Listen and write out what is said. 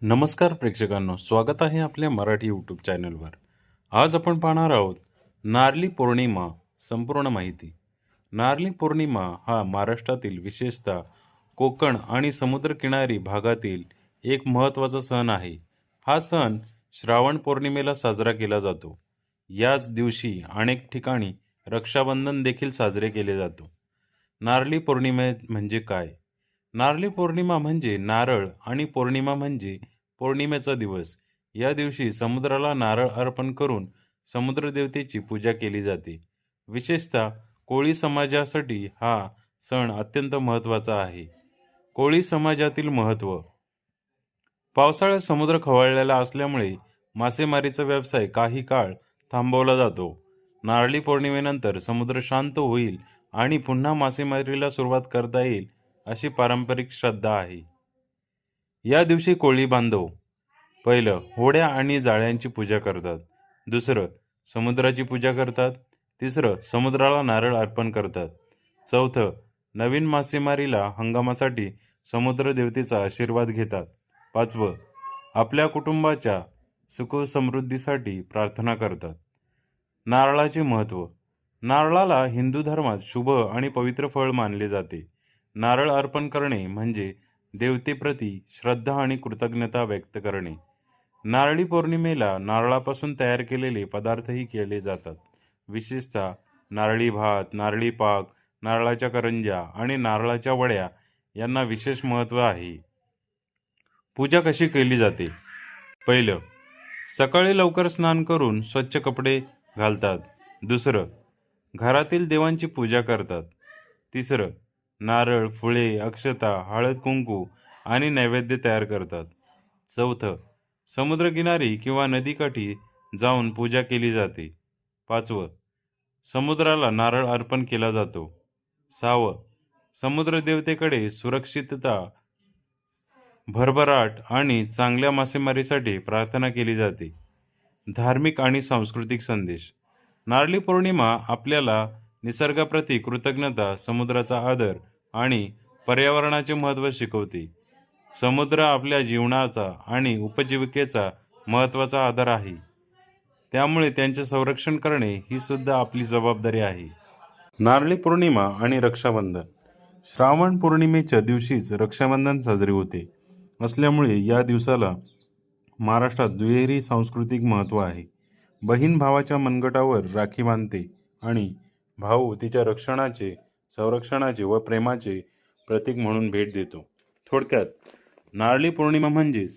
नमस्कार प्रेक्षकांनो, स्वागत आहे आपल्या मराठी यूट्यूब चॅनलवर. आज आपण पाहणार आहोत नारळी पौर्णिमा संपूर्ण माहिती. नारळी पौर्णिमा हा महाराष्ट्रातील विशेषतः कोकण आणि समुद्रकिनारी भागातील एक महत्त्वाचा सण आहे. हा सण श्रावण पौर्णिमेला साजरा केला जातो. याच दिवशी अनेक ठिकाणी रक्षाबंधन देखील साजरे केले जातो. नारळी पौर्णिमे म्हणजे काय? नारळी पौर्णिमा म्हणजे नारळ आणि पौर्णिमा म्हणजे पौर्णिमेचा दिवस. या दिवशी समुद्राला नारळ अर्पण करून समुद्रदेवतेची पूजा केली जाते. विशेषतः कोळी समाजासाठी हा सण अत्यंत महत्त्वाचा आहे. कोळी समाजातील महत्त्व. पावसाळ्यात समुद्र खवळलेला असल्यामुळे मासेमारीचा व्यवसाय काही काळ थांबवला जातो. नारळी पौर्णिमेनंतर समुद्र शांत होईल आणि पुन्हा मासेमारीला सुरुवात करता येईल अशी पारंपरिक श्रद्धा आहे. या दिवशी कोळी बांधव पहिलं होड्या आणि जाळ्यांची पूजा करतात. दुसरं समुद्राची पूजा करतात. तिसरं समुद्राला नारळ अर्पण करतात. चौथं नवीन मासेमारीला हंगामासाठी समुद्र देवतेचा आशीर्वाद घेतात. पाचवं आपल्या कुटुंबाच्या सुखसमृद्धीसाठी प्रार्थना करतात. नारळाचे महत्त्व. नारळाला हिंदू धर्मात शुभ आणि पवित्र फळ मानले जाते. नारळ अर्पण करणे म्हणजे देवतेप्रती श्रद्धा आणि कृतज्ञता व्यक्त करणे. नारळी पौर्णिमेला नारळापासून तयार केलेले पदार्थही केले जातात. विशेषतः नारळी भात, नारळी पाक, नारळाच्या करंज्या आणि नारळाच्या वड्या यांना विशेष महत्त्व आहे. पूजा कशी केली जाते? पहिलं, सकाळी लवकर स्नान करून स्वच्छ कपडे घालतात. दुसरं, घरातील देवांची पूजा करतात. तिसरं, नारळ, फुले, अक्षता, हळद कुंकू आणि नैवेद्य तयार करतात. चौथं, समुद्रकिनारी किंवा नदीकाठी जाऊन पूजा केली जाते. पाचवं, समुद्राला नारळ अर्पण केला जातो. सहावं, समुद्र देवतेकडे सुरक्षितता, भरभराट आणि चांगल्या मासेमारीसाठी प्रार्थना केली जाते. धार्मिक आणि सांस्कृतिक संदेश. नारळी पौर्णिमा आपल्याला निसर्गाप्रती कृतज्ञता, समुद्राचा आदर आणि पर्यावरणाचे महत्त्व शिकवते. समुद्र आपल्या जीवनाचा आणि उपजीविकेचा महत्त्वाचा आधार आहे. त्यामुळे त्यांचे संरक्षण करणे ही सुद्धा आपली जबाबदारी आहे. नारळी पौर्णिमा आणि रक्षाबंधन. श्रावण पौर्णिमेच्या दिवशीच रक्षाबंधन साजरे होते असल्यामुळे या दिवसाला महाराष्ट्रात दुहेरी सांस्कृतिक महत्त्व आहे. बहीण भावाच्या मनगटावर राखी बांधते आणि भाऊ तिच्या रक्षणाचे, संरक्षणाचे व प्रेमाचे प्रतीक म्हणून भेट देतो. थोडक्यात नारळी पौर्णिमा म्हणजे